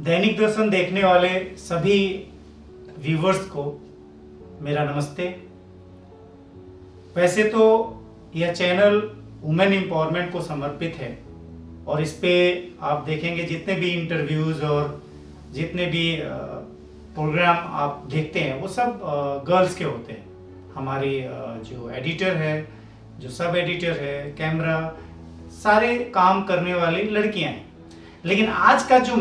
दैनिक दर्शन देखने वाले सभी व्यूवर्स को मेरा नमस्ते। वैसे तो यह चैनल वुमेन एम्पावरमेंट को समर्पित है और इस पे आप देखेंगे जितने भी इंटरव्यूज़ और जितने भी प्रोग्राम आप देखते हैं वो सब गर्ल्स के होते हैं। हमारी जो एडिटर है, जो सब एडिटर है, कैमरा, सारे काम करने वाली लड़कियां हैं। लेकिन आज का जो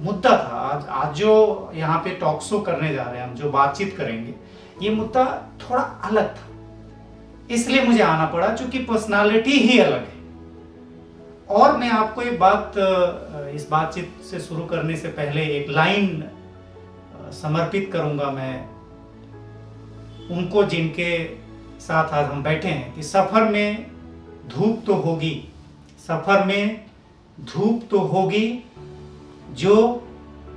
मुद्दा था, आज जो यहाँ पे टॉक शो करने जा रहे हैं, हम जो बातचीत करेंगे, ये मुद्दा थोड़ा अलग था, इसलिए मुझे आना पड़ा क्योंकि पर्सनालिटी ही अलग है। और मैं आपको एक बात, इस बातचीत से शुरू करने से पहले एक लाइन समर्पित करूंगा मैं उनको जिनके साथ आज हम बैठे हैं कि सफर में धूप तो होगी, सफर में धूप तो होगी, जो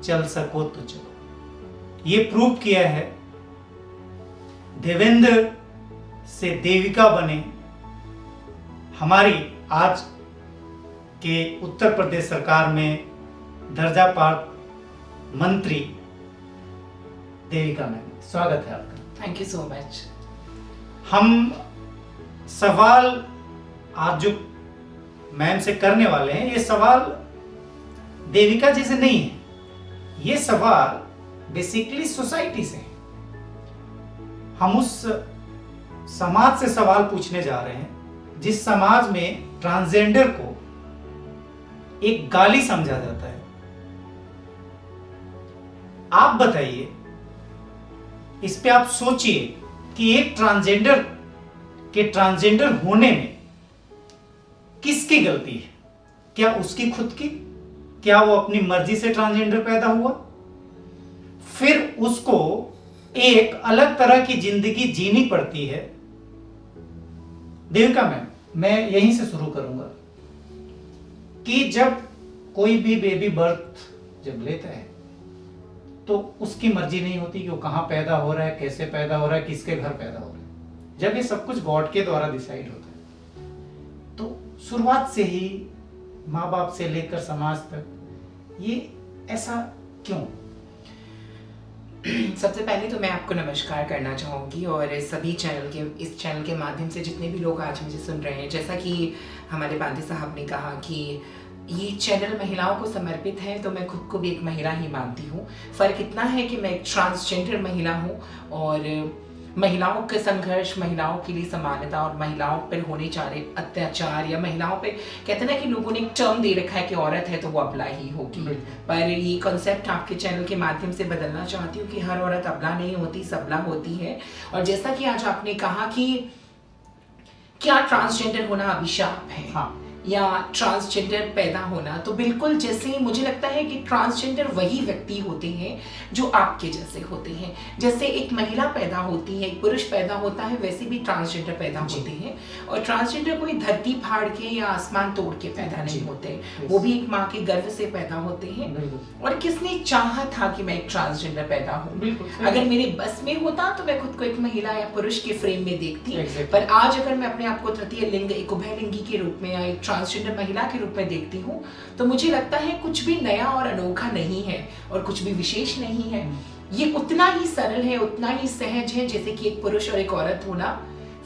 चल सको तो चलो। ये प्रूव किया है देवेंद्र से देविका बने हमारी आज के उत्तर प्रदेश सरकार में दर्जा प्राप्त मंत्री देविका मैम, स्वागत है आपका। Thank you so much. हम सवाल आज जो मैम से करने वाले हैं, ये सवाल देविका जी से नहीं है, ये सवाल बेसिकली सोसाइटी से है। हम उस समाज से सवाल पूछने जा रहे हैं जिस समाज में ट्रांसजेंडर को एक गाली समझा जाता है। आप बताइए, इस पे आप सोचिए कि एक ट्रांसजेंडर के ट्रांसजेंडर होने में किसकी गलती है? क्या उसकी खुद की? क्या वो अपनी मर्जी से ट्रांसजेंडर पैदा हुआ? फिर उसको एक अलग तरह की जिंदगी जीनी पड़ती है। देविका मैम, मैं यहीं से शुरू करूंगा कि जब कोई भी बेबी बर्थ जब लेता है तो उसकी मर्जी नहीं होती कि वो कहां पैदा हो रहा है, कैसे पैदा हो रहा है, किसके घर पैदा हो रहा है। जब ये सब कुछ गॉड के द्वारा डिसाइड होता है तो शुरुआत से ही माँ बाप से लेकर समाज तक ये ऐसा क्यों? सबसे पहले तो मैं आपको नमस्कार करना चाहूँगी और सभी इस चैनल के माध्यम से जितने भी लोग आज मुझे सुन रहे हैं, जैसा कि हमारे बांदे साहब ने कहा कि ये चैनल महिलाओं को समर्पित है, तो मैं खुद को भी एक महिला ही मानती हूँ। फ़र्क इतना है कि मैं एक ट्रांसजेंडर महिला हूँ और महिलाओं के संघर्ष, महिलाओं के लिए समानता और महिलाओं पर होने जा रहे अत्याचार, या महिलाओं पे कहते हैं ना कि लोगों ने एक टर्म दे रखा है कि औरत है तो वो अबला ही होगी, पर ये कॉन्सेप्ट आपके चैनल के माध्यम से बदलना चाहती हूँ कि हर औरत अबला नहीं होती, सबला होती है। और जैसा कि आज आपने कहा कि क्या ट्रांसजेंडर होना अभिशाप है, हाँ, या ट्रांसजेंडर पैदा होना, तो बिल्कुल जैसे मुझे लगता है कि ट्रांसजेंडर वही व्यक्ति होते हैं जो आपके जैसे होते हैं। जैसे एक महिला पैदा होती है, एक पुरुष पैदा होता है, वैसे भी ट्रांसजेंडर पैदा होते हैं। और ट्रांसजेंडर कोई धरती फाड़ के या आसमान तोड़ के पैदा नहीं होते, वो भी एक माँ के गर्भ से पैदा होते हैं। और किसने चाहा था कि मैं एक ट्रांसजेंडर पैदा हूँ? अगर मेरे बस में होता तो मैं खुद को एक महिला या पुरुष के फ्रेम में देखती, पर आज अगर मैं अपने आप को तृतीय लिंग, एक उभयलिंगी के रूप में या एक ट्रांसजेंडर महिला के रूप में देखती हूँ, तो मुझे लगता है कुछ भी नया और अनोखा नहीं है और कुछ भी विशेष नहीं है। ये उतना ही सरल है, उतना ही सहज है जैसे कि एक पुरुष और एक औरत होना।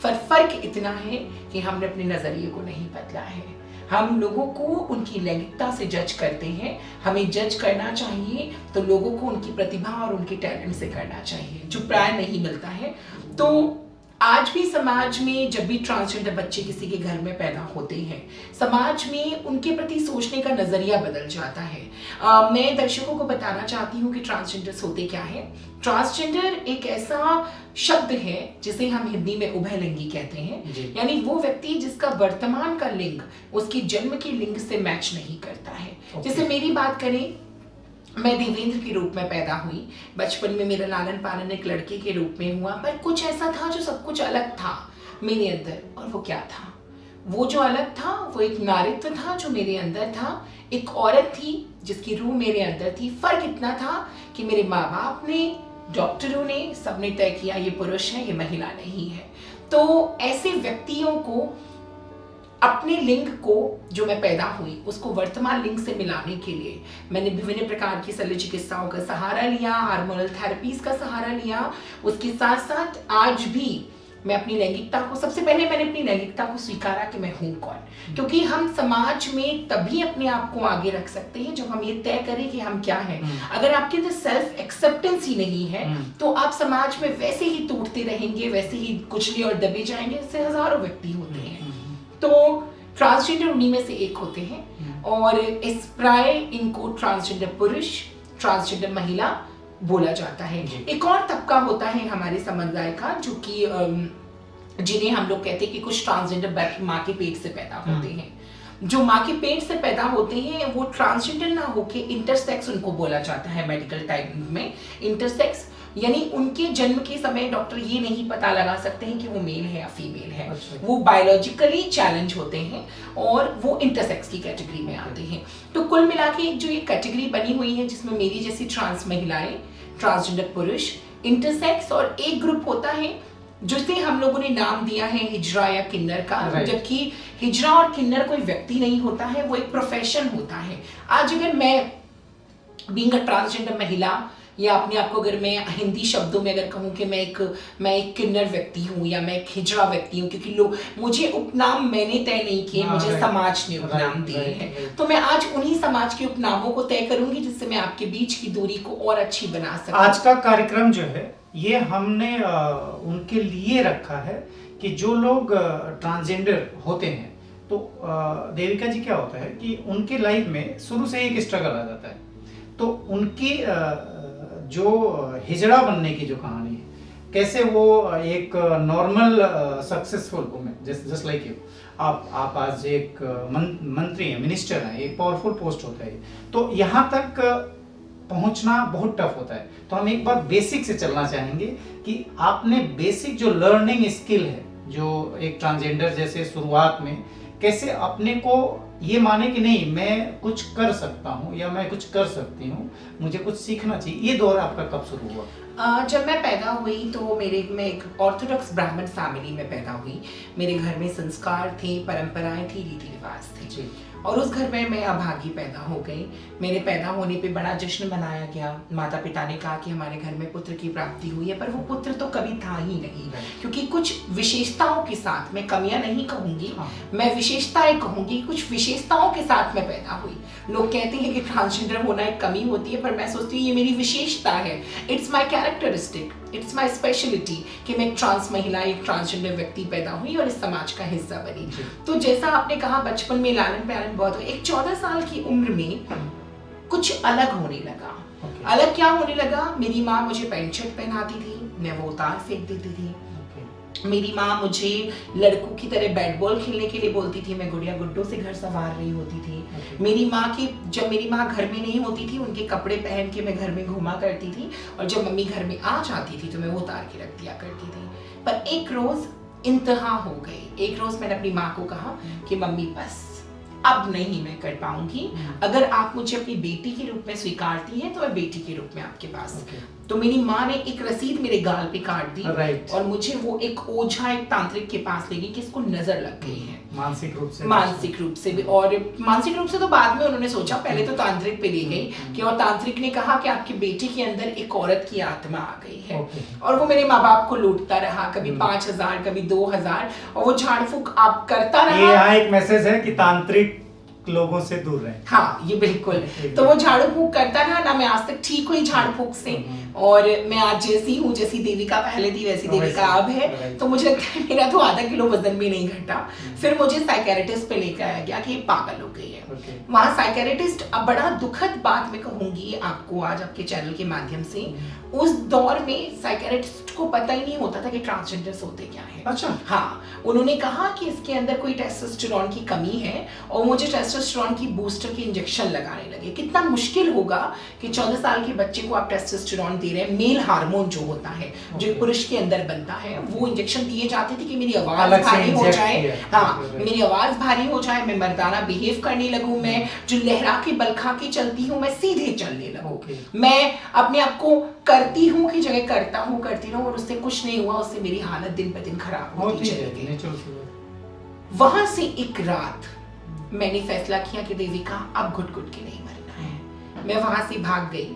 फर्क इतना है कि हमने अपने नजरिए को नहीं बदला है। हम लोगों को उनकी लैंगिकता से जज करते हैं। हमें जज करना चाहिए तो लोगों को उनकी प्रतिभा और उनके टैलेंट से करना चाहिए, जो प्राय नहीं मिलता है। तो आज भी समाज में जब भी ट्रांसजेंडर बच्चे किसी के घर में पैदा होते हैं, समाज में उनके प्रति सोचने का नजरिया बदल जाता है। मैं दर्शकों को बताना चाहती हूँ कि ट्रांसजेंडर्स होते क्या है। ट्रांसजेंडर एक ऐसा शब्द है जिसे हम हिंदी में उभयलिंगी कहते हैं, यानी वो व्यक्ति जिसका वर्तमान का लिंग उसकी जन्म के लिंग से मैच नहीं करता है। जैसे मेरी बात करें, मैं देवेंद्र के रूप में पैदा हुई, बचपन में मेरा लालन पालन एक लड़के के रूप में हुआ, पर कुछ ऐसा था जो सब कुछ अलग था मेरे अंदर। और वो क्या था? वो जो अलग था वो एक नारित्व था जो मेरे अंदर था, एक औरत थी जिसकी रूह मेरे अंदर थी। फर्क इतना था कि मेरे माँ बाप ने, डॉक्टरों ने, सबने तय किया ये पुरुष है, ये महिला नहीं है। तो ऐसे व्यक्तियों को अपने लिंग को, जो मैं पैदा हुई उसको वर्तमान लिंग से मिलाने के लिए मैंने विभिन्न प्रकार की शल्य चिकित्साओं का सहारा लिया, हार्मोनल थेरेपीज का सहारा लिया। उसके साथ साथ आज भी मैं अपनी लैंगिकता को, सबसे पहले मैंने अपनी लैंगिकता को स्वीकारा कि मैं हूँ कौन, क्योंकि हम समाज में तभी अपने आप को आगे रख सकते हैं जब हम ये तय करें कि हम क्या हैं। अगर आपके अंदर सेल्फ एक्सेप्टेंस ही नहीं है तो आप समाज में वैसे ही टूटते रहेंगे, वैसे ही कुचले और दबे जाएंगे। इससे हजारों व्यक्ति होते हैं। तो ट्रांसजेंडर उन्हीं में से एक होते हैं और इस प्राय इनको ट्रांसजेंडर पुरुष, ट्रांसजेंडर महिला बोला जाता है। एक और तबका होता है हमारे समुदाय का जो कि जिन्हें हम लोग कहते हैं कि कुछ ट्रांसजेंडर माँ के पेट से पैदा होते हैं। जो माँ के पेट से पैदा होते हैं वो ट्रांसजेंडर ना होके इंटरसेक्स उनको बोला जाता है मेडिकल टाइम में। इंटरसेक्स यानी उनके जन्म के समय डॉक्टर ये नहीं पता लगा सकते हैं कि वो मेल है या फीमेल है। अच्छा। वो बायोलॉजिकली चैलेंज होते हैं और वो इंटरसेक्स की कैटेगरी में आते हैं। तो कुल मिला के जो ये कैटेगरी बनी हुई है जिसमें मेरी जैसी ट्रांस महिलाएं, ट्रांसजेंडर पुरुष, इंटरसेक्स और एक ग्रुप होता है जिसे हम लोगों ने नाम दिया है हिजरा या किन्नर का। जबकि हिजरा और किन्नर कोई व्यक्ति नहीं होता है, वो एक प्रोफेशन होता है। आज अगर मैं बीइंग अ ट्रांसजेंडर महिला या अपने आप को अगर मैं हिंदी शब्दों में अगर कहूँ कि मैं एक किन्नर व्यक्ति हूँ या मैं एक हिजड़ा व्यक्ति हूँ, क्योंकि लोग मुझे उपनाम मैंने तय नहीं किए, मुझे समाज ने उपनाम दिए हैं। तो मैं आज उन्हीं समाज के उपनामों को तय करूंगी जिससे मैं आपके बीच की दूरी को और अच्छी बना सकूं। आज का कार्यक्रम जो है ये हमने उनके लिए रखा है कि जो लोग ट्रांसजेंडर होते हैं तो देविका जी क्या होता है कि उनके लाइफ में शुरू से एक स्ट्रगल आ जाता है, तो उनकी जो हिजड़ा बनने की जो कहानी है, कैसे वो एक normal successful women just like you, आप आज एक मंत्री हैं, मिनिस्टर हैं, एक पावरफुल पोस्ट होता है, तो यहाँ तक पहुंचना बहुत टफ होता है। तो हम एक बार बेसिक से चलना चाहेंगे कि आपने बेसिक जो लर्निंग स्किल है जो एक ट्रांसजेंडर जैसे शुरुआत में कैसे अपने को ये माने कि नहीं मैं कुछ कर सकता हूँ या मैं कुछ कर सकती हूँ, मुझे कुछ सीखना चाहिए, ये दौर आपका कब शुरू हुआ? जब मैं पैदा हुई तो मैं एक ऑर्थोडॉक्स ब्राह्मण फैमिली में पैदा हुई। मेरे घर में संस्कार थे, परंपराएं थी, रीति रिवाज थे और उस घर में मैं अभागी पैदा हो गई। मेरे पैदा होने पे बड़ा जश्न मनाया गया। माता पिता ने कहा कि हमारे घर में पुत्र की प्राप्ति हुई है, पर वो पुत्र तो कभी था ही नहीं, क्योंकि कुछ विशेषताओं के साथ, मैं कमियां नहीं कहूंगी, मैं विशेषताएं कहूंगी, कुछ विशेषताओं के साथ मैं पैदा हुई। लोग कहते हैं कि ट्रांसजेंडर होना एक कमी होती है, पर मैं सोचती हूँ ये मेरी विशेषता है। It's my characteristic, it's my speciality कि मैं एक ट्रांस महिला, एक ट्रांसजेंडर व्यक्ति पैदा हुई और इस समाज का हिस्सा बनी। तो जैसा आपने कहा बचपन में लालन प्यालन बहुत हो, एक 14 साल की उम्र में कुछ अलग होने लगा। अलग क्या होने लगा? मेरी माँ मुझे पैंट शर्ट पहनाती थी, मैं वो उतार फेंक देती थी। मेरी माँ मुझे लड़कों की तरह बैट बॉल खेलने के लिए बोलती थी, मैं गुड़िया गुड्डों से घर संवार रही होती थी। मेरी माँ की जब मेरी माँ घर में नहीं होती थी, उनके कपड़े पहन के मैं घर में घूमा करती थी और जब मम्मी घर में आ जाती थी तो मैं वो उतार के रख दिया करती थी। पर एक रोज इंतहा हो गई। एक रोज मैंने अपनी माँ को कहा कि मम्मी बस अब नहीं मैं कर पाऊंगी, अगर आप मुझे अपनी बेटी के रूप में स्वीकारती हैं तो मैं बेटी के रूप में आपके पास। तो मेरी माँ ने एक रसीद मेरे गाल पे काट दी और मुझे वो एक ओझा, एक तांत्रिक के पास ले गई कि इसको नजर लग गई है मानसिक रूप से भी। और मानसिक रूप से तो बाद में उन्होंने सोचा, पहले तो तांत्रिक पे ले गई कि, और तांत्रिक ने कहा कि आपकी बेटी के अंदर एक औरत की आत्मा आ गई है। और वो मेरे माँ बाप को लूटता रहा, कभी 5,000 कभी 2,000, और वो झाड़ फूक आप करता रहा। ये यहाँ एक मैसेज है कि तांत्रिक लोगों से दूर रहे। हाँ, ये बिल्कुल। तो वो झाड़ू फूक करता रहा ना, मैं आज तक ठीक हुई झाड़ फूक से, और मैं आज जैसी हूँ, जैसी देविका पहले थी वैसी देविका अब है। तो मुझे लगता है मेरा तो आधा किलो वजन भी नहीं घटा। फिर मुझे साइकेट्रिस्ट पे लेकर आया गया कि ये पागल हो गई है। वहाँ साइकेट्रिस्ट, अब बड़ा दुखद बात मैं कहूंगी आपको आज आपके चैनल के माध्यम से, उस दौर में साइकेट्रिस्ट को पता ही नहीं होता था कि ट्रांसजेंडर्स होते क्या है। अच्छा। हाँ, उन्होंने कहा कि इसके अंदर कोई टेस्टोस्टेरोन की कमी है और मुझे टेस्टोस्टेरोन की बूस्टर की इंजेक्शन लगाने लगे। कितना मुश्किल होगा कि 14 साल के बच्चे को आप टेस्टोस्टेरोन दे रहे हैं, मेल हार्मोन जो होता है, जो पुरुष के अंदर बनता है, वो इंजेक्शन दिए जाते थे कि मेरी आवाज भारी हो जाए। हाँ, मेरी आवाज भारी हो जाए, मैं मर्दाना बिहेव करने लगूं, मैं जो लहरा के बल खा के चलती हूँ मैं सीधे चलने लगूं, मैं अपने आप को करती हूँ की जगह करता हूँ करती रहूं, और उससे कुछ नहीं हुआ, उससे मेरी हालत दिन पे दिन खराब होती चली गई। वहां से एक रात मैंने फैसला किया कि देविका अब घुट घुट के नहीं मरना है। मैं वहां से भाग गई।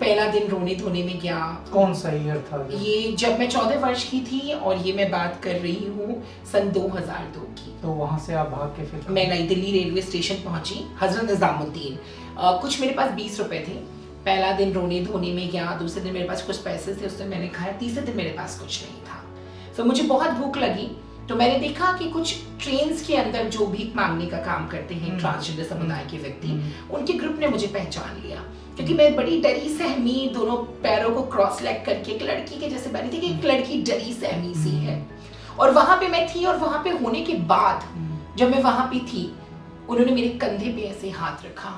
पहला दिन रोने धोने में गया। कौन सा ईयर था ये जब मैं 14 वर्ष की थी और ये मैं बात कर रही हूँ सन 2002 की। तो वहां से आप भाग के फिर मैं नई दिल्ली रेलवे स्टेशन पहुंची, हजरत निजामुद्दीन। कुछ मेरे पास 20 रुपए थे। पहला दिन रोने धोने में गया, दूसरे दिन मेरे पास कुछ पैसे थे, उससे मैंने खाया, तीसरे दिन मेरे पास कुछ नहीं था। फिर मुझे बहुत भूख लगी तो मैंने देखा कि कुछ ट्रेन्स के अंदर जो भीख मांगने का काम करते हैं ट्रांसजेंडर समुदाय के व्यक्ति, उनके ग्रुप ने मुझे पहचान लिया क्योंकि मैं बड़ी डरी सहमी, दोनों पैरों को क्रॉस लेग करके एक लड़की के जैसे बनी थी कि एक लड़की डरी सहमी सी है। और वहां पे मैं थी और वहां पे होने के बाद जब मैं वहां पे थी, उन्होंने मेरे कंधे पे ऐसे हाथ रखा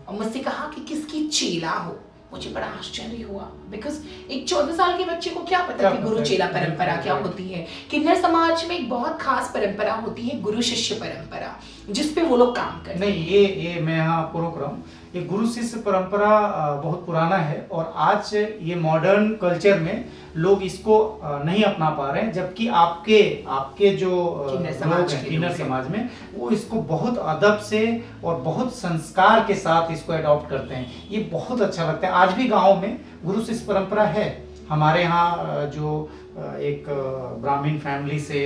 और मुझसे कहा कि किसकी चेला हो। मुझे बड़ा आश्चर्य हुआ बिकॉज एक 14 साल के बच्चे को क्या पता कि गुरु चेला परंपरा क्या होती है। किन्नर समाज में एक बहुत खास परंपरा होती है गुरु शिष्य परंपरा, जिसपे वो लोग काम करते हैं। नहीं, ये मैं यहाँ पूर्ण कर रहा हूँ। ये गुरु शिष्य परंपरा बहुत पुराना है और आज ये मॉडर्न कल्चर में लोग इसको नहीं अपना पा रहे हैं, जबकि आपके जो लोग हैं किन्नर समाज में, वो इसको बहुत अदब से और बहुत संस्कार के साथ इसको अडॉप्ट करते हैं। ये बहुत अच्छा लगता है। आज भी गाँव में गुरु शिष्य परंपरा है। हमारे यहाँ जो एक ब्राह्मण फैमिली से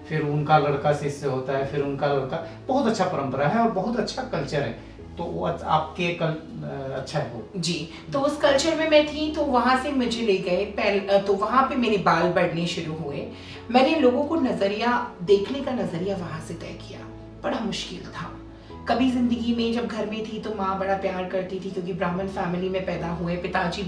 फिर उनका लड़का शिष्य होता है, फिर उनका लड़का, बहुत अच्छा परंपरा है और बहुत अच्छा कल्चर है। तो वो आपके अच्छा है वो जी। तो उस कल्चर में मैं थी तो वहां से मुझे ले गए। तो वहां पे मेरे बाल बढ़ने शुरू हुए। मैंने लोगों को नजरिया देखने का नजरिया वहां से तय किया। बड़ा मुश्किल था। कभी जिंदगी में जब घर में थी तो माँ बड़ा प्यार करती थी क्योंकि ब्राह्मण फैमिली में पैदा हुए। पिताजी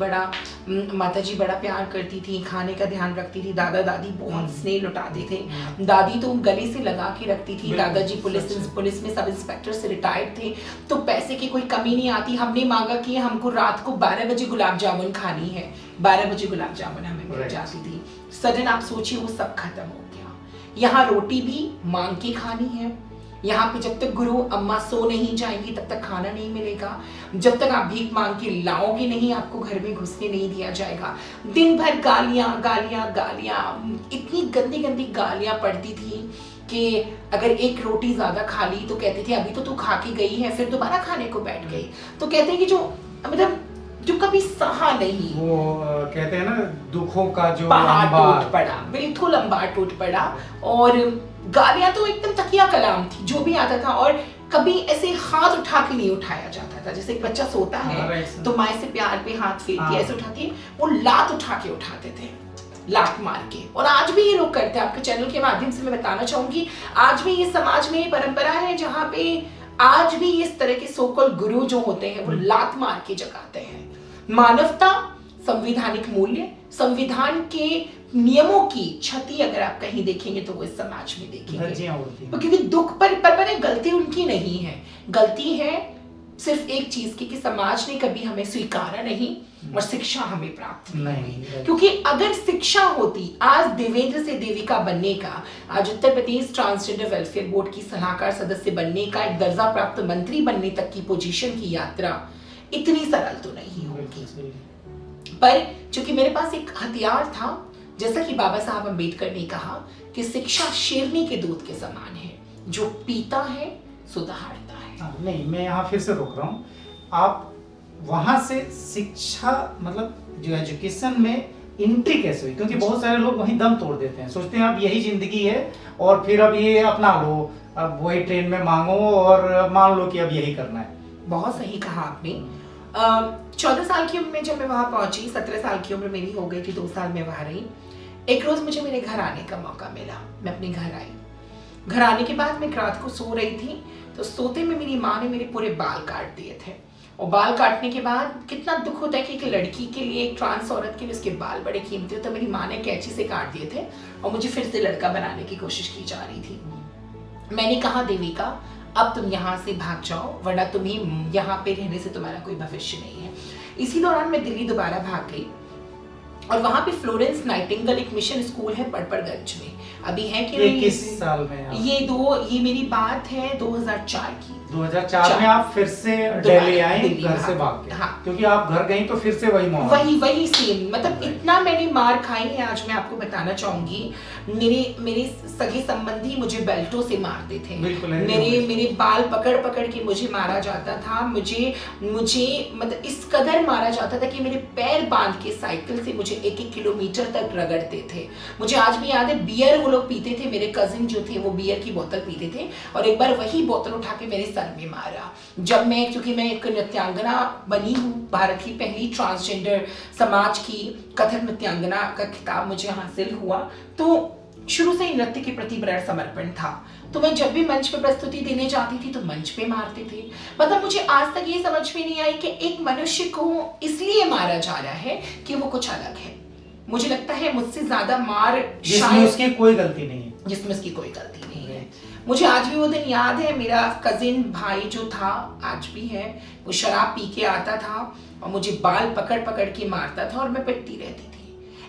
माताजी बड़ा प्यार करती थी, खाने का ध्यान रखती थी। दादा दादी बहुत स्नेह लुटाते थे। दादी तो गले से लगा के रखती थी। दादाजी पुलिस में सब इंस्पेक्टर से रिटायर्ड थे, तो पैसे की कोई कमी नहीं आती। हमने मांगा कि हमको रात को 12 बजे गुलाब जामुन खानी है, 12 बजे गुलाब जामुन हमें मिल जाती थी। सडन आप सोचिए वो सब खत्म हो गया। यहाँ रोटी भी मांग के खानी है। यहाँ पे जब तक गुरु अम्मा सो नहीं जाएंगी तब तक खाना नहीं मिलेगा। जब तक आप भीख मांग के लाओगे नहीं, आपको घर में घुसने नहीं दिया जाएगा। दिन भर गालियां गालियां गालियां, इतनी गंदी गंदी गालियां पड़ती थी कि अगर एक रोटी ज्यादा खा ली तो कहते थे अभी तो तू खा के गई है, फिर दोबारा खाने को बैठ गई। तो कहते हैं कि जो मतलब जो कभी सहा नहीं, वो कहते हैं ना दुखों का जो पहाड़ टूट पड़ा, बिल्कुल अंबार टूट पड़ा। और गालियां तो एकदम तकिया कलाम थी, जो भी आता था। और कभी ऐसे हाथ उठा के नहीं उठाया जाता था। जैसे एक बच्चा सोता है तो माँ से प्यार पे हाथ फेरती है, ऐसे उठाती है, वो लात उठा के उठाते थे, लात मार के। और आज भी ये लोग करते हैं। आपके चैनल के माध्यम से मैं बताना चाहूंगी, आज भी ये समाज में परंपरा है जहाँ पे आज भी इस तरह के सोकल गुरु जो होते हैं वो लात मार के जगाते हैं। मानवता, संवैधानिक मूल्य, संविधान के नियमों की क्षति अगर आप कहीं देखेंगे तो वो इस समाज में देखेंगे। क्योंकि दुख पर गलती उनकी नहीं है, गलती है सिर्फ एक चीज की कि समाज ने कभी हमें स्वीकारा नहीं और शिक्षा हमें प्राप्त नहीं। क्योंकि अगर शिक्षा होती, आज देवेंद्र से देविका बनने का, आज Uttar Pradesh transgender welfare board की सलाहकार सदस्य बनने का, एक दर्जा प्राप्त मंत्री बनने तक की पोजीशन की यात्रा इतनी सरल तो नहीं होगी। पर चूंकि मेरे पास एक हथियार था, जैसा कि बाबा साहब अम्बेडकर ने कहा कि शिक्षा शेरनी के दूध के समान है, जो पीता है सो दहाड़ता है। नहीं, मैं यहाँ फिर से रोक रहा हूँ। आप वहां से शिक्षा मतलब जो एजुकेशन में एंट्री कैसे हुई? क्योंकि बहुत सारे लोग वहीं दम तोड़ देते हैं, सोचते हैं अब यही जिंदगी है और फिर अब ये अपना लो, अब वही ट्रेन में मांगो और मान लो कि अब यही करना है। बहुत सही कहा आपने। 14 साल की उम्र में जब मैं वहां पहुंची, 17 साल की उम्र मेरी हो गई थी, 2 साल में वहां रही। एक रोज मुझे मेरे घर आने का मौका मिला। मैं अपने घर आई। घर आने के बाद मैं रात को सो रही थी, तो सोते में मेरी माँ ने मेरे पूरे बाल काट दिए थे। और बाल काटने के बाद कितना दुख होता है कि एक लड़की के लिए, एक ट्रांस औरत के लिए उसके बाल बड़े कीमती होते। तो मेरी माँ ने कैंची से काट दिए थे और मुझे फिर से लड़का बनाने की कोशिश की जा रही थी। मैंने कहा देविका अब तुम यहाँ से भाग जाओ, वरना तुम्हें यहाँ पे रहने से तुम्हारा कोई भविष्य नहीं है। इसी दौरान मैं दिल्ली दोबारा भाग गई और वहां पे फ्लोरेंस नाइटिंगेल एक मिशन स्कूल है पड़पड़गंज में, अभी है कि नहीं? किस साल में? ये मेरी बात है 2004 की, 2004 में आप फिर से दोबारा दिल्ली आई दिल्ली, घर से हाँ, भाग के। हाँ। क्योंकि आप घर गई तो फिर से वही माहौल। वही सेम, मतलब Right. इतना मैंने मार खाई है। आज मैं आपको बताना चाहूंगी, मेरे सगे संबंधी मुझे बेल्टों से मारते थे। बिल्कुल, मेरे बाल पकड़ पकड़ के मुझे मारा जाता था। मुझे मतलब इस कदर मारा जाता था कि मेरे पैर बांध के साइकिल से मुझे 1-1 किलोमीटर तक रगड़ते थे। मुझे आज भी याद है, बियर वो लोग पीते थे, मेरे कजिन जो थे वो बियर की बोतल पीते थे, और एक बार वही बोतल उठा के मेरे सर में मारा। जब क्योंकि मैं एक नृत्यांगना बनी हूँ, भारत की पहली ट्रांसजेंडर समाज की कथक नृत्यांगना का खिताब मुझे हासिल हुआ, तो शुरू से ही नृत्य के प्रति बड़ा समर्पण था। तो मैं जब भी मंच पे प्रस्तुति देने जाती थी तो मंच पे मारते थे। मतलब मुझे आज तक ये समझ में नहीं आई कि एक मनुष्य को इसलिए मारा जा रहा है कि वो कुछ अलग है। मुझे लगता है मुझसे ज्यादा मार जिसमें उसकी कोई गलती नहीं है, जिसमें उसकी कोई गलती नहीं है। मुझे आज भी वो दिन याद है, मेरा कजिन भाई जो था, आज भी है, वो शराब पी के आता था और मुझे बाल पकड़ पकड़ के मारता था और मैं पिटती रहती थी।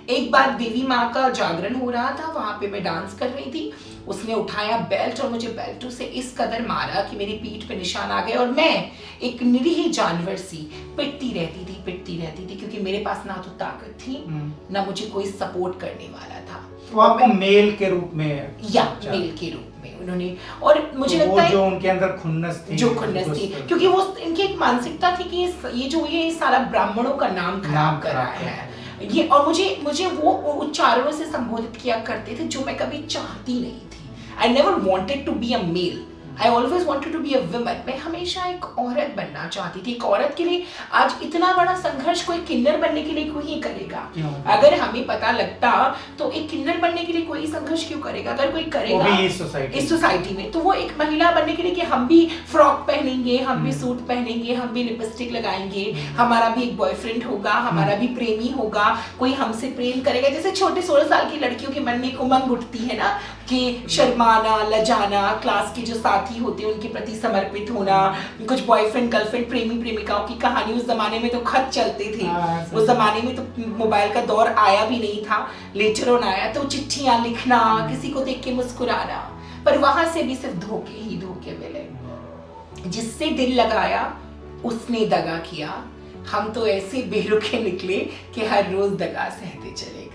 एक बार देवी माँ का जागरण हो रहा था, वहां पे मैं डांस कर रही थी, उसने उठाया बेल्ट और मुझे बेल्टों से इस कदर मारा कि मेरी पीठ पे निशान आ गए, और मैं एक निरीह जानवर सी पिटती रहती थी क्योंकि मेरे पास ना तो ताकत थी, ना मुझे कोई सपोर्ट करने वाला था। तो आपको मेल के रूप में मेल के रूप में उन्होंने, और मुझे तो लगता है जो उनके अंदर खुन्नस थी, क्योंकि वो इनकी एक मानसिकता थी कि ये सारा ब्राह्मणों का नाम खराब कर रहा है ये, और मुझे वो उच्चारणों से संबोधित किया करते थे जो मैं कभी चाहती नहीं थी। I never wanted to be a male. I always wanted to be a woman. मैं हमेशा एक औरत बनना चाहती थी। एक औरत के लिए आज इतना बड़ा संघर्ष कोई किन्नर बनने के लिए कोई ही करेगा। अगर हमें पता लगता तो एक किन्नर बनने के लिए कोई संघर्ष क्यों करेगा? अगर कोई करेगा वो भी इस सोसाइटी में, तो वो एक महिला बनने के लिए कि हम भी फ्रॉक पहनेंगे, हम भी सूट पहनेंगे, हम भी लिपस्टिक लगाएंगे, हमारा भी एक बॉयफ्रेंड होगा, हमारा भी प्रेमी होगा, कोई हमसे प्रेम करेगा। जैसे छोटे 16 साल की लड़कियों के मन में एक उमंग उठती है ना कि शर्माना, लजाना, क्लास के जो साथी होते हैं उनके प्रति समर्पित होना, कुछ बॉयफ्रेंड गर्लफ्रेंड प्रेमी प्रेमिकाओं की कहानी। उस जमाने में तो खत चलते थे, उस जमाने में तो मोबाइल का दौर आया भी नहीं था, लेटर ऑन आया, तो चिट्ठियां लिखना, किसी को देख के मुस्कुराना, पर वहां से भी सिर्फ धोखे ही धोखे मिले। जिससे दिल लगाया उसने दगा किया, हम तो ऐसे बेरुखे निकले कि हर रोज दगा सहते चले गए।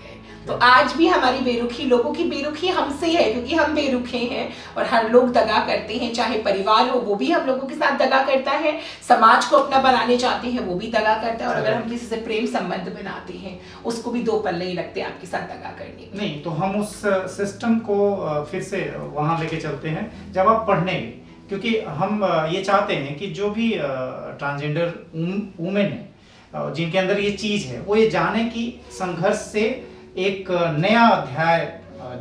तो आज भी हमारी बेरुखी, लोगों की बेरुखी हमसे है क्योंकि हम बेरुखे हैं, और हर लोग दगा करते हैं, चाहे परिवार हो वो भी हम लोगों के साथ दगा करता है, समाज को अपना बनाने चाहते हैं वो भी दगा करता है, और अगर हम किसी से प्रेम संबंध बनाते हैं उसको भी 2 पल्ले ही लगते हैं आपके साथ दगा करने में। नहीं, तो हम उस सिस्टम को फिर से वहां लेके चलते हैं जब आप पढ़ने गए, क्योंकि हम ये चाहते हैं कि जो भी ट्रांसजेंडर वुमेन है जिनके अंदर ये चीज है, वो ये जाने कि संघर्ष से एक नया अध्याय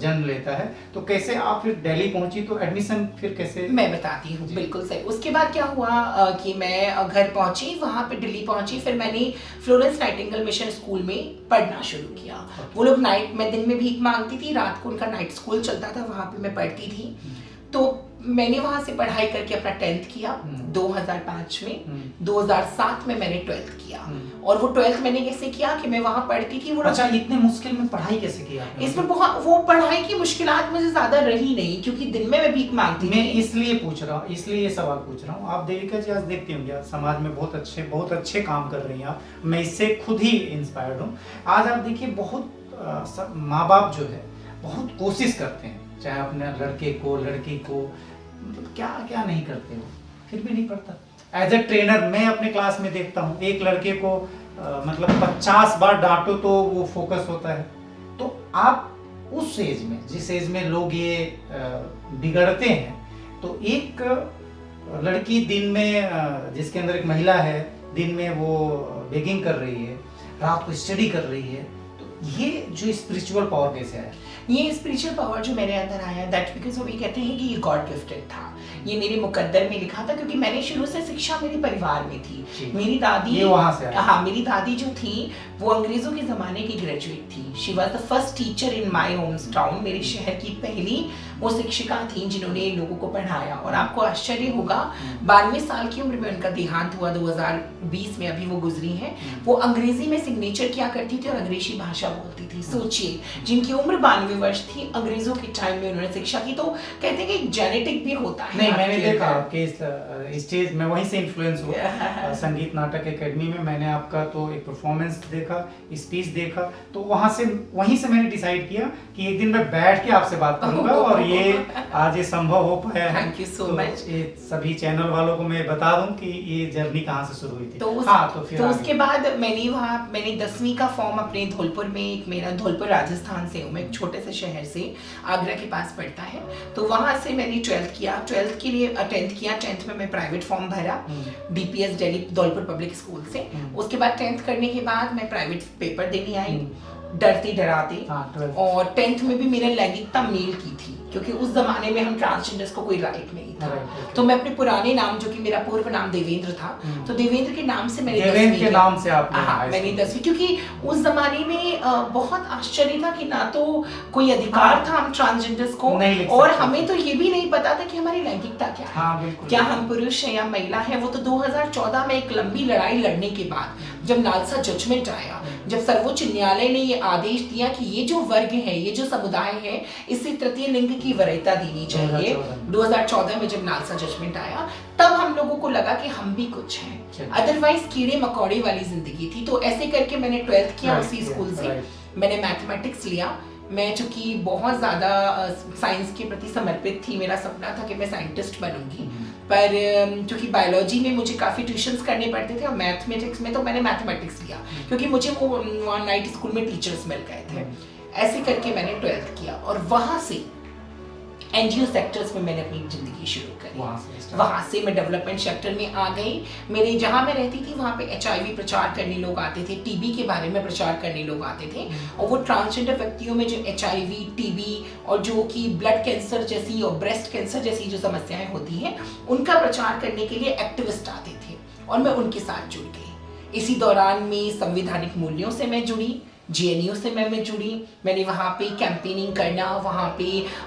जन्म लेता है। तो कैसे आप फिर दिल्ली पहुंची, तो एडमिशन फिर कैसे? मैं बताती हूँ, बिल्कुल सही। उसके बाद क्या हुआ कि मैं घर पहुंची, वहाँ पे दिल्ली पहुंची, फिर मैंने फ्लोरेंस नाइटिंगेल मिशन स्कूल में पढ़ना शुरू किया। वो लोग मैं दिन में भीख मांगती थी, रात को उनका नाइट स्कूल चलता था, वहाँ पे मैं पढ़ती थी। तो मैंने वहां से पढ़ाई करके अपना 10th किया 2005 में। 2007 में मैंने 12th किया, और वो 12th मैंने कैसे किया कि मैं वहां पढ़ती थी। वो अच्छा, इतने मुश्किल में पढ़ाई कैसे किया? इसमें बहुत वो पढ़ाई की मुश्किलात मुझे ज्यादा रही नहीं, क्योंकि दिन में मैं भीख मांगती मैं इसलिए पूछ रहा हूँ, इसलिए ये सवाल पूछ रहा हूँ। आप देविका जी आज देखती होंगी, आज समाज में बहुत अच्छे काम कर रही हैं आप, मैं इससे खुद ही इंस्पायर्ड हूँ। आज आप देखिए, बहुत माँ बाप जो है बहुत कोशिश करते हैं, चाहे अपने लड़के को लड़की को, मतलब क्या नहीं करते हो, फिर भी नहीं पढ़ता। एज ए ट्रेनर मैं अपने क्लास में देखता हूँ, एक लड़के को मतलब 50 बार डांटो तो वो फोकस होता है। तो आप उस एज में, जिस एज में लोग ये बिगड़ते हैं, तो एक लड़की दिन में, जिसके अंदर एक महिला है, दिन में वो बेगिंग कर रही है, रात को स्टडी कर रही है, तो ये जो स्पिरिचुअल पावर कैसे है? ये स्पिरिचुअल पावर जो मेरे अंदर आया, दैट बिकॉज वो भी कहते हैं कि ये गॉड गिफ्टेड था, ये मेरे मुकद्दर में लिखा था, क्योंकि मैंने शुरू से शिक्षा मेरे परिवार में थी। मेरी दादी, ये वहां से आया। हाँ, मेरी दादी जो थी वो अंग्रेजों के ज़माने की ग्रेजुएट थी। She was the first teacher in my home town. मेरे शहर की पहली वो शिक्षिका थी जिन्होंने लोगों को पढ़ाया। और आपको आश्चर्य होगा, 92 साल की उम्र में उनका देहांत हुआ, 2020 में अभी वो गुजरी हैं। वो अंग्रेजी में सिग्नेचर किया करती थी और अंग्रेजी भाषा बोलती थी। सोचिए, जिनकी उम्र 92 वर्ष थी, अंग्रेजों के टाइम में उन्होंने शिक्षा की। तो कहते हैं कि जेनेटिक भी होता है। नहीं, मैंने देखा आपके स्टेज में, वहीं से इन्फ्लुएंस हुआ। संगीत नाटक एकेडमी में मैंने आपका तो एक परफॉर्मेंस देखा, स्पीच देखा, तो वहीं से मैंने डिसाइड किया कि एक दिन मैं बैठ के आपसे बात करूंगा और ये आज ये संभव हो पाया है। Thank you so much. सभी चैनल वालों को मैं बता दूं कि ये जर्नी कहाँ से शुरू हुई थी। तो उसके बाद मैंने 10वीं का फॉर्म अपने धौलपुर में, एक मेरा धौलपुर राजस्थान से हूँ मैं, एक छोटे से शहर से, आगरा के पास पड़ता है। तो वहाँ से मैंने 12th किया। 12th के लिए 10th किया। 10th में मैं प्राइवेट फॉर्म भरा DPS Delhi Dholpur public school से। उसके बाद 10th करने के बाद मैं प्राइवेट पेपर देने आई, डरते डराते। और 10th में भी मेरा लैंगिकता मेल की थी, क्योंकि उस जमाने में हम ट्रांसजेंडर्स को कोई राइट नहीं था। तो मैं अपने पुराने नाम, जो कि मेरा पूर्व नाम देवेंद्र था, तो देवेंद्र के नाम से मैंने 10वीं, क्योंकि उस जमाने में बहुत आश्चर्य था कि ना तो कोई अधिकार था हम ट्रांसजेंडर्स को, और हमें तो ये भी नहीं पता था कि हमारी लैंगिकता क्या है, क्या हम पुरुष हैं या महिला है। वो तो 2014 में एक लंबी लड़ाई लड़ने के बाद, जब नालसा जजमेंट आया, जब सर्वोच्च न्यायालय ने ये आदेश दिया कि ये जो वर्ग है, ये जो समुदाय है, इससे तृतीय लिंग की वरीयता देनी चाहिए, 2014 में जब नालसा जजमेंट आया, तब हम लोगों को लगा कि हम भी कुछ हैं। अदरवाइज कीड़े मकोड़े वाली जिंदगी थी। तो ऐसे करके मैंने 12th किया उसी स्कूल से। मैंने मैथमेटिक्स लिया। मैं चूंकि बहुत ज़्यादा साइंस के प्रति समर्पित थी, मेरा सपना था कि मैं साइंटिस्ट बनूंगी, पर चूंकि बायोलॉजी में मुझे काफ़ी ट्यूशन्स करने पड़ते थे और मैथमेटिक्स में, तो मैंने मैथमेटिक्स लिया, क्योंकि मुझे वो नाइट स्कूल में टीचर्स मिल गए थे। ऐसे करके मैंने 12th किया और वहाँ से NGO सेक्टर्स में मैंने अपनी जिंदगी शुरू करी। वहाँ से मैं डेवलपमेंट सेक्टर में आ गई। मेरे जहाँ मैं रहती थी वहाँ पे HIV प्रचार करने लोग आते थे, TB के बारे में प्रचार करने लोग आते थे, और वो ट्रांसजेंडर व्यक्तियों में जो HIV, TB और जो कि ब्लड कैंसर जैसी और ब्रेस्ट कैंसर जैसी जो समस्याएं होती हैं, उनका प्रचार करने के लिए एक्टिविस्ट आते थे और मैं उनके साथ जुड़ गई। इसी दौरान में संवैधानिक मूल्यों से मैं जुड़ी, GNU से मैं जुड़ी। मैंने वहाँ पे कैंपेनिंग करना, वहाँ पे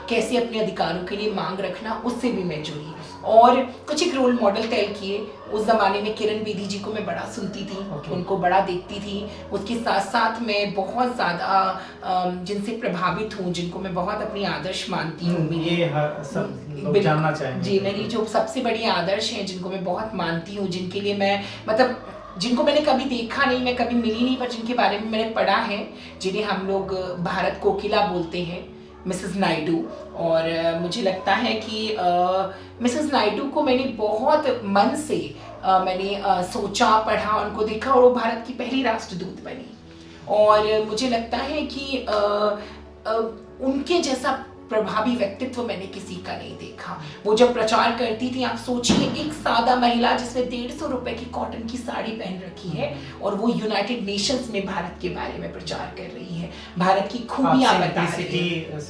कैसे अपने अधिकारों के लिए मांग रखना, उससे भी मैं जुड़ी और कुछ एक रोल मॉडल तय किए। उस ज़माने में किरण बेदी जी को मैं बड़ा सुनती थी, उनको बड़ा देखती थी। उसके साथ साथ मैं बहुत ज़्यादा जिनसे प्रभावित हूँ, जिनको मैं बहुत अपनी आदर्श मानती हूँ, ये सब लोग जानना चाहेंगे। जी, मेरी जो सबसे बड़ी आदर्श हैं, जिनको मैं बहुत मानती हूँ, जिनके लिए मैं मतलब जिनको मैंने कभी देखा नहीं, मैं कभी मिली नहीं, पर जिनके बारे में मैंने पढ़ा है, जिन्हें हम लोग भारत कोकिला बोलते हैं, मिसेस नायडू। और मुझे लगता है कि मिसेस नायडू को मैंने बहुत मन से मैंने सोचा, पढ़ा, उनको देखा और वो भारत की पहली राष्ट्रदूत बनी। और मुझे लगता है कि उनके जैसा प्रभावी व्यक्तित्व मैंने किसी का नहीं देखा। वो जब प्रचार करती थी, आप सोचिए, एक सादा महिला जिसने 150 रुपए की कॉटन की साड़ी पहन रखी है और वो यूनाइटेड नेशंस में भारत के बारे में प्रचार कर रही है, भारत की खूबियां बता रही है।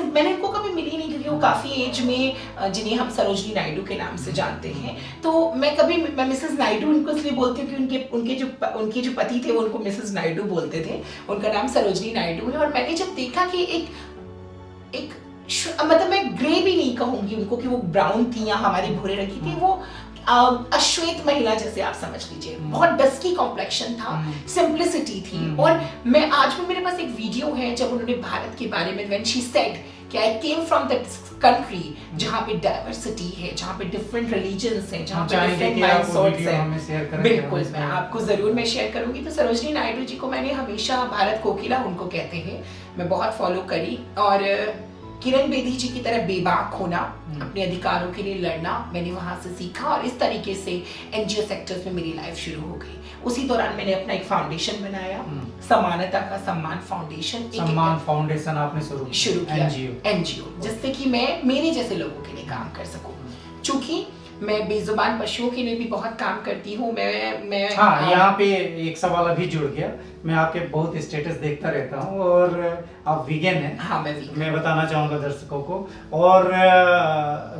मैंने उनको कभी मिली नहीं, क्योंकि वो काफी एज में, जिन्हें हम सरोजनी नायडू के नाम से जानते हैं, तो मैं मिसेस नायडू उनको इसलिए बोलती हूँ कि उनके जो पति थे वो उनको मिसेस नायडू बोलते थे। उनका नाम सरोजनी नायडू है। और मैंने जब देखा कि एक मतलब मैं ग्रे भी नहीं कहूंगी उनको कि वो ब्राउन थी या हमारे भूरे रंग की थी, वो अश्वेत महिला जैसे आप समझ लीजिए, बहुत डस्की कॉम्प्लेक्शन था, सिंप्लिसिटी थी। और मैं आज भी, मेरे पास एक वीडियो है जब उन्होंने भारत के बारे में, व्हेन शी सेड कि आई केम फ्रॉम दैट कंट्री जहाँ पे डाइवर्सिटी है, जहाँ पे डिफरेंट रिलीजन्स हैं, जहाँ पे डिफरेंट माइंडसेट्स हैं। बिल्कुल, मैं आपको जरूर मैं शेयर करूंगी। तो सरोजनी नायडू जी को मैंने हमेशा भारत कोकिला उनको कहते हैं, मैं बहुत फॉलो करी। और किरण बेदी जी की तरह बेबाक होना, अपने अधिकारों के लिए लड़ना, मैंने वहां से सीखा और इस तरीके से NGO सेक्टर्स में मेरी लाइफ शुरू हो गई। उसी दौरान मैंने अपना एक फाउंडेशन बनाया, समानता का सम्मान फाउंडेशन। सम्मान फाउंडेशन आपने शुरू किया, NGO, जिससे कि मैं मेरे जैसे लोगों के लिए काम कर सकूं। चूंकि मैं बेजुबान पशुओं के लिए भी बहुत काम करती हूँ। मैं हाँ, यहाँ पे एक सवाल अभी जुड़ गया। मैं आपके बहुत स्टेटस देखता रहता हूँ और आप वीगन हैं। हाँ, मैं vegan मैं बताना चाहूँगा दर्शकों को। और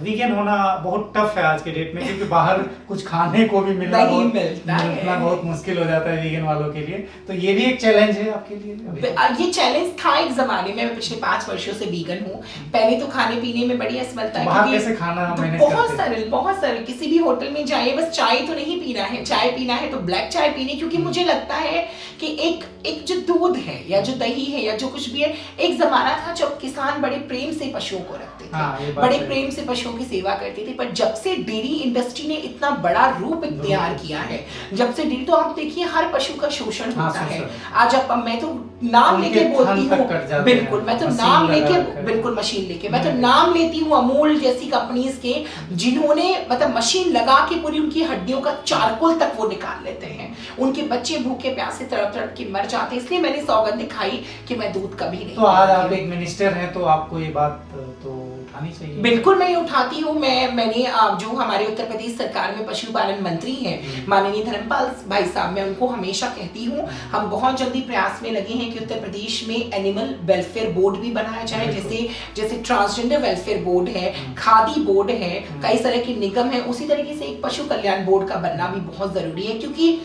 वीगन होना बहुत टफ है आज के डेट में, क्योंकि बाहर कुछ खाने को भी मिलना नहीं बहुत मिलता है। मिलना बहुत मुश्किल हो जाता है वीगन वालों के लिए। तो ये भी एक चैलेंज है आपके लिए अभी? ये चैलेंज था एक जमाने में। मैं पिछले 5 वर्षों से वीगन हूँ। पहले तो खाने पीने में बड़ी असमर्थता है, बाहर क्योंकि कैसे खाना तो मैनेज बहुत करते हैं? सरल, बहुत सरल। किसी भी होटल में जाइए, बस चाय तो नहीं पीना है, चाय पीना है तो ब्लैक चाय पीनी, क्योंकि मुझे लगता है कि एक जो दूध है या जो दही है या जो कुछ भी है, एक जमाना था जब किसान बड़े प्रेम से पशुओं को रखते थे। हाँ, ये बात बड़े सही है। प्रेम से पशुओं की सेवा करते थे। पर जब से डेयरी इंडस्ट्री ने इतना बड़ा रूप इख्तियार किया है, जब से डेयरी, तो आप देखिए हर पशु का शोषण हाँ, होता है। शोषण। आज अब मैं तो नाम उनके लेके बोलती थन तक हूँ, कट जाते हैं, बिल्कुल, मैं तो मशीन नाम लगा लेके, कर। बिल्कुल मशीन लेके, मैं तो नाम लेती हूँ अमूल जैसी कंपनीज के, जिन्होंने मतलब मशीन लगा के पूरी उनकी हड्डियों का चारकोल तक वो निकाल लेते हैं। उनके बच्चे भूखे प्यासे तड़प तड़प के मर जाते हैं। इसलिए मैंने सौगंध दिखाई कि मैं दूध कभी नहीं तो आज आप पीऊंगी। एक मिनिस्टर हैं, तो आपको ये बात तो उठानी चाहिए। बिल्कुल मैं ये उठाती हूँ। मैंने जो हमारे उत्तर प्रदेश सरकार में पशुपालन मंत्री हैं माननीय धर्मपाल भाई साहब, मैं उनको हमेशा कहती हूँ, हम बहुत जल्दी प्रयास में लगे हैं कि उत्तर प्रदेश में एनिमल वेलफेयर बोर्ड भी बनाया जाए। जैसे ट्रांसजेंडर वेलफेयर बोर्ड है, खादी बोर्ड है, कई तरह के निगम है, उसी तरीके से एक पशु कल्याण बोर्ड का बनना भी बहुत जरूरी है। क्योंकि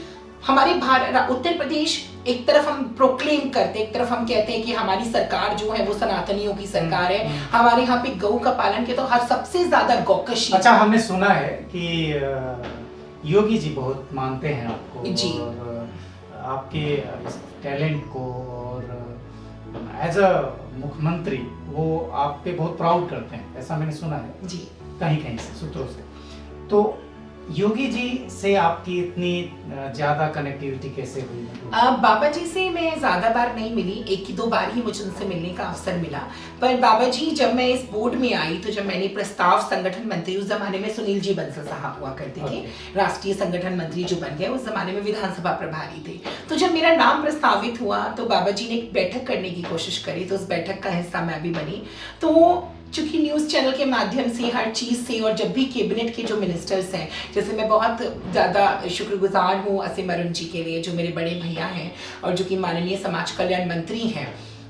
हमारे भारत, उत्तर प्रदेश, एक तरफ हम प्रोक्लेम करते, एक तरफ हम कहते हैं कि हमारी सरकार जो है वो सनातनियों की सरकार है, हमारे यहाँ पे गौ का पालन के तो हर सबसे ज्यादा गौकशी। अच्छा, हमने सुना है कि योगी जी बहुत मानते हैं आपको जी। और आपके इस टैलेंट को, और एज अ मुख्यमंत्री वो आप पे बहुत प्राउड करते हैं, ऐसा मैंने सुना है जी। कहीं से सूत्रों से। तो योगी जी से आपकी इतनी ज्यादा कनेक्टिविटी कैसे हुई? बाबा जी से मैं ज्यादा बार नहीं मिली, 1 ही 2 बार ही मुझे उनसे मिलने का अवसर मिला। पर बाबा जी, जब मैं इस बोर्ड में आई, तो जब मैंने प्रस्ताव संगठन मंत्री, उस जमाने में सुनील जी बंसल साहब हुआ करते थे, राष्ट्रीय संगठन मंत्री जो बन गए, उस जमाने में विधानसभा प्रभारी थे। तो जब मेरा नाम प्रस्तावित हुआ तो बाबा जी ने एक बैठक करने की कोशिश करी, तो उस बैठक का हिस्सा मैं भी बनी। तो चूंकि न्यूज़ चैनल के माध्यम से, हर चीज़ से, और जब भी कैबिनेट के जो मिनिस्टर्स हैं, जैसे मैं बहुत ज़्यादा शुक्रगुजार हूँ असीम अरुण जी के लिए, जो मेरे बड़े भैया हैं और जो कि माननीय समाज कल्याण मंत्री हैं,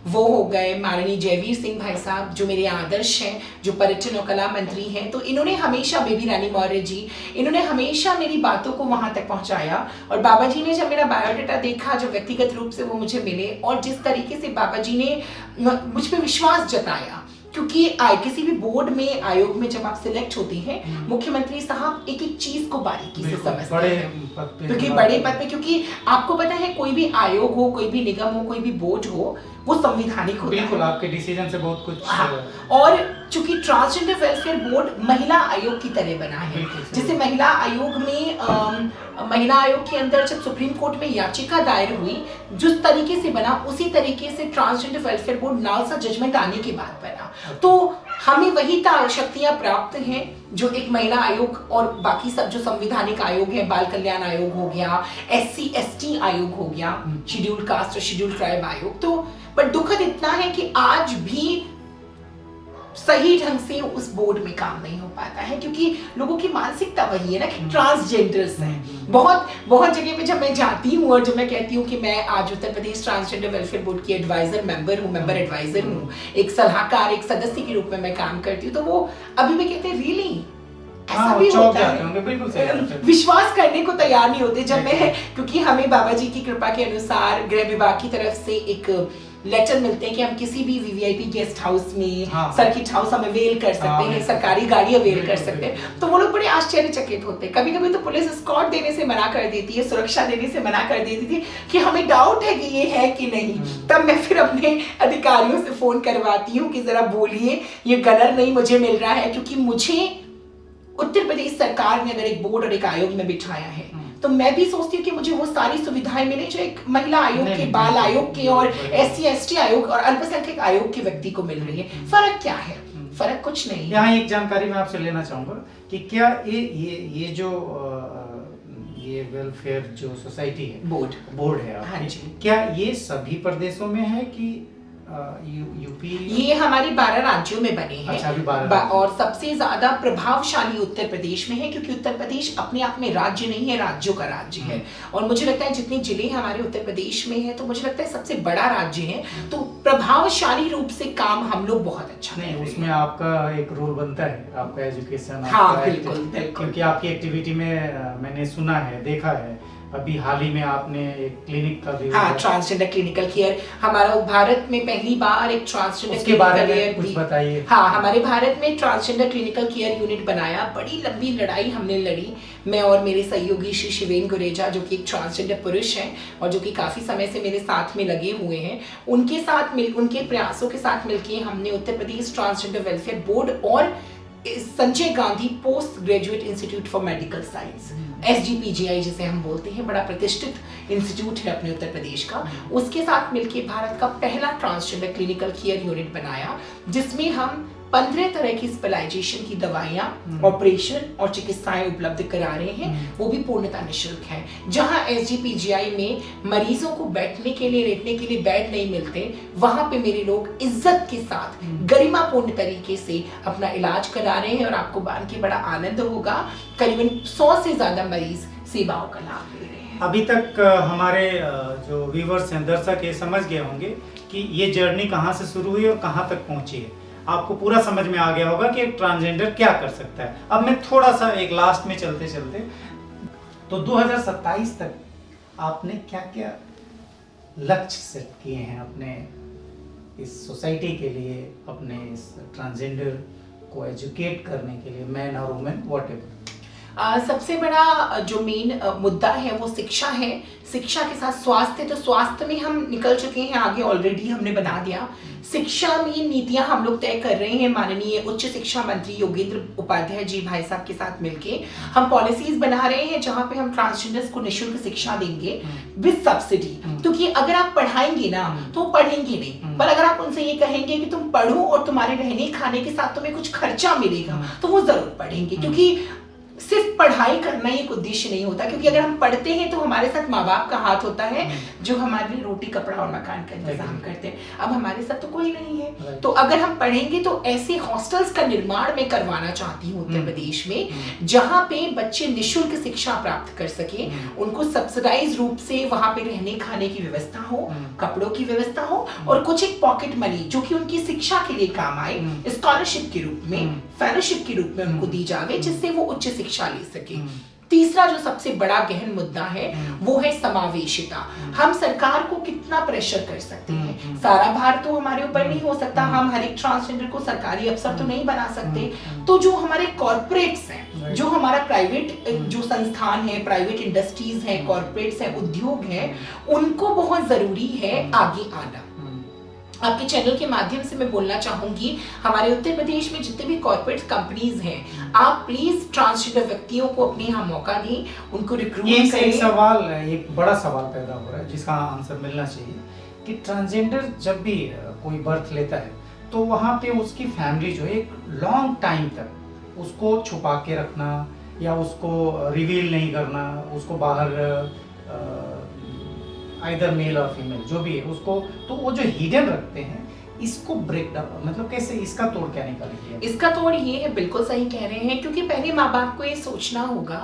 वो हो गए माननीय जयवीर सिंह भाई साहब, जो मेरे आदर्श हैं, जो पर्यटन और कला मंत्री हैं। तो इन्होंने हमेशा, बेबी रानी मौर्य जी, इन्होंने हमेशा मेरी बातों को वहाँ तक पहुँचाया। और बाबा जी ने जब मेरा बायोडाटा देखा, जो व्यक्तिगत रूप से वो मुझे मिले, और जिस तरीके से बाबा जी ने मुझ पर विश्वास जताया, क्योंकि किसी भी बोर्ड में, आयोग में जब आप सिलेक्ट होते हैं, मुख्यमंत्री साहब एक एक चीज को बारीकी से समझते हैं, क्योंकि बड़े पद पे, क्योंकि आपको पता है कोई भी आयोग हो, कोई भी निगम हो, कोई भी बोर्ड हो, वो संविधानिक होता है। बिल्कुल, आपके डिसीजन से बहुत कुछ। हाँ, और चूंकि ट्रांसजेंडर वेलफेयर बोर्ड महिला आयोग की तरह बना है, जैसे महिला आयोग में महिला आयोग के अंदर जब सुप्रीम कोर्ट में याचिका दायर हुई, जिस तरीके से बना, उसी तरीके से transgender welfare board NALSA judgment आने के बाद बना। तो हमें वही शक्तियां प्राप्त हैं जो एक महिला आयोग और बाकी सब जो संविधानिक आयोग है, बाल कल्याण आयोग हो गया, SC ST आयोग हो गया, शेड्यूल्ड कास्ट और शेड्यूल्ड ट्राइब आयोग। तो पर दुखद इतना है कि आज भी सही ढंग से उस बोर्ड में काम नहीं हो पाता है, क्योंकि लोगों की मानसिकता वही है ना कि ट्रांसजेंडर्स हैं। बहुत जगह पे जब मैं जाती हूँ और जब मैं कहती हूँ कि मैं आज Uttar Pradesh transgender welfare board की एडवाइजर मेंबर एडवाइजर हूँ, एक सलाहकार, एक सदस्य के रूप में मैं काम करती हूँ, तो वो अभी भी कहते हैं रियली ऐसा भी होता है, बिल्कुल सही, विश्वास करने को तैयार नहीं होते। जब मैं, क्योंकि हमें बाबा जी की कृपा के अनुसार गृह विभाग की तरफ से एक लेटर मिलते हैं कि हम किसी भी VVIP गेस्ट हाउस में, सर्किट हाउस हम अवेल कर सकते हैं, सरकारी गाड़ी अवेल कर सकते हैं। तो वो लोग बड़े आश्चर्यचकित होते हैं। कभी कभी तो पुलिस एस्कॉर्ट देने से मना कर देती है, सुरक्षा देने से मना कर देती थी कि हमें डाउट है कि ये है कि नहीं। तब मैं फिर अपने अधिकारियों से फोन करवाती हूँ कि जरा बोलिए, ये गनर नहीं मुझे मिल रहा है, क्योंकि मुझे उत्तर प्रदेश सरकार ने अगर एक बोर्ड और एक आयोग में बिठाया है, तो मैं भी सोचती हूँ कि मुझे वो सारी सुविधाएं मिले जो एक महिला आयोग के, बाल आयोग के और SC ST आयोग और अल्पसंख्यक आयोग के व्यक्ति को मिल रही है। फर्क क्या है? फर्क कुछ नहीं। यहाँ एक जानकारी मैं आपसे लेना चाहूंगा कि क्या ये जो ये वेलफेयर जो सोसाइटी है, बोर्ड है आपकी, हाँ जी। क्या ये सभी प्रदेशों में है कि यूपी? ये हमारे 12 राज्यों में बने हैं। अच्छा, अभी 12 और सबसे ज्यादा प्रभावशाली उत्तर प्रदेश में है, क्योंकि उत्तर प्रदेश अपने आप में राज्य नहीं है, राज्यों का राज्य है। और मुझे लगता है जितने जिले हमारे उत्तर प्रदेश में है, तो मुझे लगता है सबसे बड़ा राज्य है। तो प्रभावशाली रूप से काम हम लोग बहुत अच्छा कर रहे हैं। उसमें आपका एक रोल बनता है, आपका एजुकेशन। हाँ, बिल्कुल। क्योंकि आपकी एक्टिविटी में मैंने सुना है, देखा है, अभी हाल ही में आपने एक क्लिनिक का भी। हाँ, ट्रांसजेंडर क्लिनिकल केयर हमारा भारत में पहली बार एक ट्रांसजेंडर उसके बारे में कुछ बताइए। हाँ, हमारे भारत में ट्रांसजेंडर क्लिनिकल केयर यूनिट बनाया। बड़ी लंबी लड़ाई हमने लड़ी, मैं और मेरे सहयोगी श्री शिवेन गुरेजा, जो कि एक ट्रांसजेंडर पुरुष हैं और जो कि काफी समय से मेरे साथ में लगे हुए हैं। उनके प्रयासों के साथ मिलकर हमने Uttar Pradesh transgender welfare board और Sanjay Gandhi post graduate institute for medical science, SGPGI जिसे हम बोलते हैं, बड़ा प्रतिष्ठित इंस्टीट्यूट है अपने उत्तर प्रदेश का, उसके साथ मिलकर भारत का पहला ट्रांसजेंडर क्लिनिकल केयर यूनिट बनाया, जिसमें हम 15 तरह की स्पेशलाइजेशन की दवाइयां, ऑपरेशन और चिकित्साएं उपलब्ध करा रहे हैं, वो भी पूर्णतः निःशुल्क है। जहां SGPGI में मरीजों को बैठने के लिए, लेटने के लिए बेड नहीं मिलते, वहां पे मेरे लोग इज्जत के साथ गरिमापूर्ण तरीके से अपना इलाज करा रहे हैं और आपको जान के बड़ा आनंद होगा, करीबन 100 से ज्यादा मरीज सेवाओं का लाभ ले रहे हैं। अभी तक हमारे जो व्यूवर्स हैं, दर्शक, ये समझ गए होंगे कि ये जर्नी कहाँ से शुरू हुई और कहाँ तक पहुंची है। आपको पूरा समझ में आ गया होगा कि एक ट्रांसजेंडर क्या कर सकता है। अब मैं थोड़ा सा एक लास्ट में चलते चलते, तो 2027 तक आपने क्या क्या लक्ष्य सेट किए हैं अपने इस सोसाइटी के लिए, अपने इस ट्रांसजेंडर को एजुकेट करने के लिए, मैन और वुमेन व्हाटएवर? सबसे बड़ा जो मेन मुद्दा है वो शिक्षा है। शिक्षा के साथ स्वास्थ्य, तो स्वास्थ्य में हम निकल चुके हैं आगे, ऑलरेडी हमने बना दिया। शिक्षा में नीतियां हम लोग तय कर रहे हैं, माननीय उच्च शिक्षा मंत्री योगेंद्र उपाध्याय जी भाई साहब के साथ मिलके हम पॉलिसीज बना रहे हैं, जहां पे हम ट्रांसजेंडर्स को निःशुल्क शिक्षा देंगे विद सब्सिडी। क्योंकि अगर आप पढ़ाएंगे ना तो पढ़ेंगे नहीं, पर अगर आप उनसे ये कहेंगे कि तुम पढ़ो और तुम्हारे रहने खाने के साथ तुम्हें कुछ खर्चा मिलेगा, तो वो जरूर पढ़ेंगे। क्योंकि सिर्फ पढ़ाई करना एक उद्देश्य नहीं होता, क्योंकि अगर हम पढ़ते हैं तो हमारे साथ माँ बाप का हाथ होता है, जो हमारे लिए रोटी कपड़ा और मकान का इंतजाम करते हैं। अब हमारे साथ तो कोई नहीं है, तो अगर हम पढ़ेंगे तो ऐसे हॉस्टल्स का निर्माण मैं करवाना चाहती हूँ उत्तर प्रदेश में, जहाँ पे बच्चे निःशुल्क शिक्षा प्राप्त कर सके, उनको सब्सिडाइज रूप से वहां पे रहने खाने की व्यवस्था हो, कपड़ों की व्यवस्था हो, और कुछ एक पॉकेट मनी जो कि उनकी शिक्षा के लिए काम आए, स्कॉलरशिप के रूप में, फेलोशिप के रूप में उनको दी जावे, जिससे वो उच्च शिक्षा ले सके। तीसरा जो सबसे बड़ा गहन मुद्दा है वो है समावेशिता। हम सरकार को कितना प्रेशर कर सकते हैं, सारा भार तो हमारे ऊपर नहीं हो सकता, हम हर एक ट्रांसजेंडर को सरकारी अफसर तो नहीं बना सकते। तो जो हमारे कॉर्पोरेट्स हैं, जो हमारा प्राइवेट जो संस्थान है, प्राइवेट इंडस्ट्रीज हैं, कॉर्पोरेट्स हैं, उद्योग हैं, उनको बहुत जरूरी है आगे आना। आपके चैनल के माध्यम से मैं बोलना चाहूंगी, हमारे उत्तर प्रदेश में जितने भी कॉर्पोरेट कंपनीज हैं, आप प्लीज ट्रांसजेंडर व्यक्तियों को अपने यहाँ मौका दें, उनको रिक्रूट करें। एक सवाल, एक बड़ा सवाल पैदा हो रहा है जिसका आंसर मिलना चाहिए कि ट्रांसजेंडर जब भी कोई बर्थ लेता है तो वहाँ पे उसकी फैमिली जो है एक लॉन्ग टाइम तक उसको छुपा के रखना या उसको रिवील नहीं करना, उसको बाहर आइदर मेल और फीमेल जो भी है उसको, तो वो जो हिडन रखते हैं, इसको ब्रेक डाउन, मतलब कैसे, इसका तोड़ क्या निकालेंगे? इसका तोड़ ये है, बिल्कुल सही कह रहे हैं, क्योंकि पहले माँ बाप को ये सोचना होगा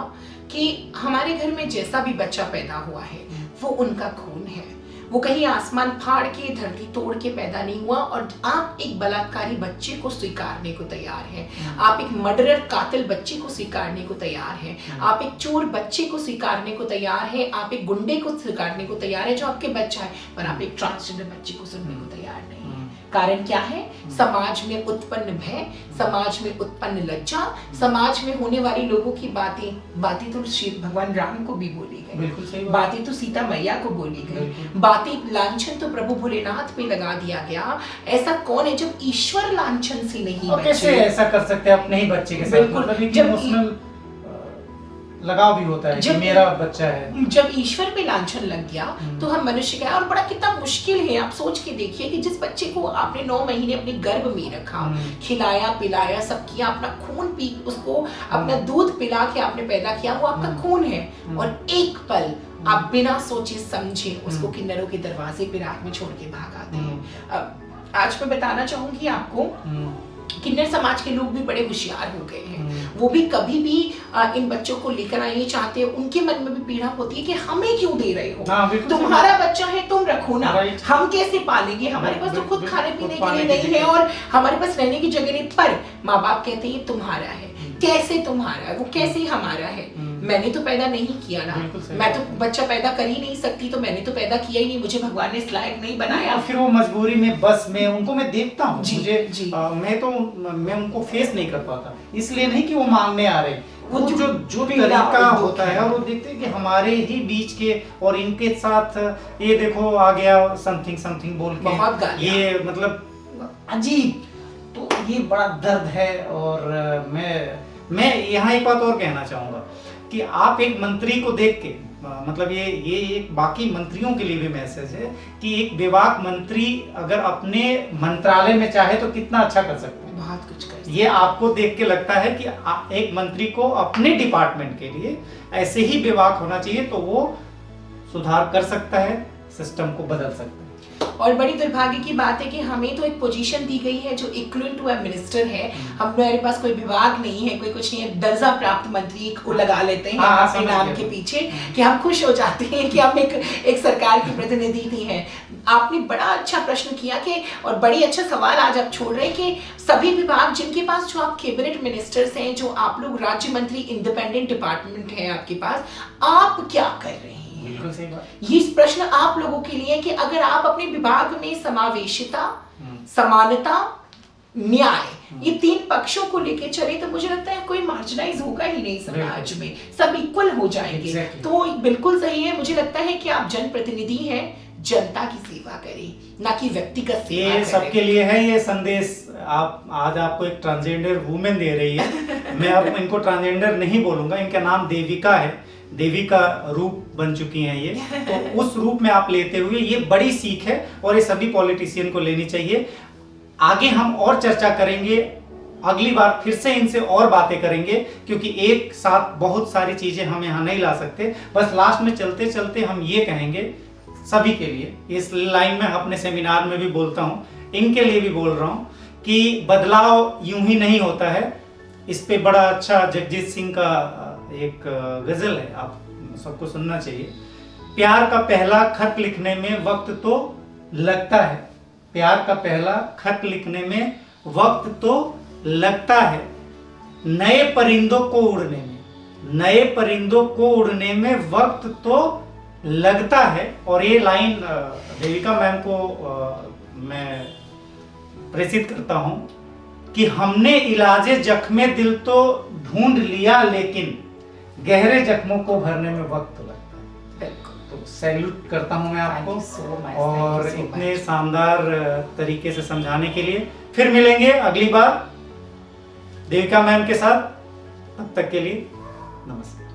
कि हमारे घर में जैसा भी बच्चा पैदा हुआ है वो उनका खून है, वो कहीं आसमान फाड़ के, धरती तोड़ के पैदा नहीं हुआ। और आप एक बलात्कारी बच्चे को स्वीकारने को तैयार हैं, आप एक मर्डरर कातिल बच्चे को स्वीकारने को तैयार हैं, आप एक चोर बच्चे को स्वीकारने को तैयार हैं, आप एक गुंडे को स्वीकारने को तैयार है जो आपके बच्चा है, पर आप एक ट्रांसजेंडर बच्चे को सुनने को तैयार नहीं है। कारण क्या है? समाज में उत्पन्न भय, समाज में उत्पन्न लज्जा, समाज में होने वाली लोगों की बातें तो श्री भगवान राम को भी बोली गई, बातें तो सीता मैया को बोली गई, बातें लांछन तो प्रभु भोलेनाथ पे लगा दिया गया। ऐसा कौन है जब ईश्वर लांछन से नहीं बचे? कैसे ऐसा कर सकते हैं अपने ही बच्चे के साथ? बिल्कुल, मतलब जब लगाव भी होता है, जब मेरा बच्चा है, जब ईश्वर पे लांछन लग गया तो हम मनुष्य का, और बड़ा कितना मुश्किल है। आप सोच के देखिए कि जिस बच्चे को आपने 9 महीने अपने गर्भ में रखा, खिलाया पिलाया सब किया, अपना खून पी, उसको अपना दूध पिला के आपने पैदा किया, वो आपका खून है, और एक पल आप बिना सोचे समझे उसको किन्नरों के दरवाजे पे रात में छोड़ के भाग आते हैं। आज मैं बताना चाहूंगी आपको, किन्नर समाज के लोग भी बड़े होशियार हो गए हैं। वो भी कभी भी इन बच्चों को लेकर आए चाहते हैं, उनके मन में भी पीड़ा होती है कि हमें क्यों दे रहे हो, तुम्हारा बच्चा है तुम रखो ना, हम कैसे पालेंगे, हमारे पास तो खुद खाने पीने के लिए नहीं है और हमारे पास रहने की जगह नहीं। पर माँ बाप कहते हैं ये तुम्हारा है, कैसे तुम्हारा है, वो कैसे हमारा है, मैंने तो पैदा नहीं किया ना, मैं तो बच्चा पैदा कर ही नहीं सकती, तो मैंने तो पैदा किया ही नहीं, मुझे भगवान ने इस लायक नहीं बनाया। फिर वो मजबूरी में बस में उनको मैं देखता हूँ, मैं उनको फेस नहीं कर पाता, इसलिए नहीं कि वो मांगने आ रहे, वो जो तरीका होता है और वो देखते हैं कि हमारे ही बीच के और इनके साथ ये देखो आ गया समथिंग बोल के, ये मतलब अजीब, तो ये बड़ा दर्द है। और मैं यहाँ एक बात और कहना चाहूंगा कि आप एक मंत्री को देख के, मतलब ये एक बाकी मंत्रियों के लिए भी मैसेज है कि एक विभाग मंत्री अगर अपने मंत्रालय में चाहे तो कितना अच्छा कर सकते हैं, बहुत कुछ कर सकते हैं। ये आपको देख के लगता है कि एक मंत्री को अपने डिपार्टमेंट के लिए ऐसे ही विभाग होना चाहिए, तो वो सुधार कर सकता है, सिस्टम को बदल सकता है। और बड़ी दुर्भाग्य की बात है कि हमें तो एक पोजीशन दी गई है जो इक्वल टू अ मिनिस्टर है, हमारे पास कोई विभाग नहीं है, कोई कुछ नहीं है, दर्जा प्राप्त मंत्री को लगा लेते हैं अपने नाम के पीछे कि हम खुश हो जाते हैं कि हम एक सरकार की प्रतिनिधि भी हैं। आपने बड़ा अच्छा प्रश्न किया कि, और बड़ी अच्छा सवाल आज आप छोड़ रहे हैं कि सभी विभाग जिनके पास, जो आप कैबिनेट मिनिस्टर्स हैं, जो आप लोग राज्य मंत्री, इंडिपेंडेंट डिपार्टमेंट है आपके पास, आप क्या कर रहे हैं? बिल्कुल सही बात। ये प्रश्न आप लोगों के लिए कि अगर आप अपने विभाग में समावेशिता, समानता, न्याय, ये तीन पक्षों को लेके चले तो मुझे लगता है कोई मार्जिनाइज होगा ही नहीं समाज में, सब इक्वल हो जाएंगे। तो बिल्कुल सही है, मुझे लगता है कि आप जनप्रतिनिधि हैं, जनता की सेवा करें, ना कि व्यक्तिगत सेवा करें। सबके लिए है ये संदेश। आप आज आपको एक ट्रांसजेंडर वुमेन दे रही है, मैं अब इनको ट्रांसजेंडर नहीं बोलूंगा, इनका नाम देविका है, देवी का रूप बन चुकी हैं ये, तो उस रूप में आप लेते हुए ये बड़ी सीख है और ये सभी पॉलिटिशियन को लेनी चाहिए। आगे हम और चर्चा करेंगे, अगली बार फिर से इनसे और बातें करेंगे, क्योंकि एक साथ बहुत सारी चीजें हम यहाँ नहीं ला सकते। बस लास्ट में चलते चलते हम ये कहेंगे सभी के लिए, इस लाइन में अपने सेमिनार में भी बोलता हूँ, इनके लिए भी बोल रहा हूँ कि बदलाव यूं ही नहीं होता है। इस पे बड़ा अच्छा जगजीत सिंह का एक गजल है, आप सबको सुनना चाहिए। प्यार का पहला खत लिखने में वक्त तो लगता है, प्यार का पहला खत लिखने में वक्त तो लगता है, नए परिंदों को उड़ने में, नए परिंदों को उड़ने में वक्त तो लगता है। और ये लाइन देविका मैम को मैं प्रेषित करता हूं कि हमने इलाजे जख्मे दिल तो ढूंढ लिया, लेकिन गहरे जख्मों को भरने में वक्त तो लगता है। तो सैल्यूट करता हूं मैं आपको, और इतने शानदार तरीके से समझाने के लिए। फिर मिलेंगे अगली बार देविका मैम के साथ, तब तक के लिए नमस्कार।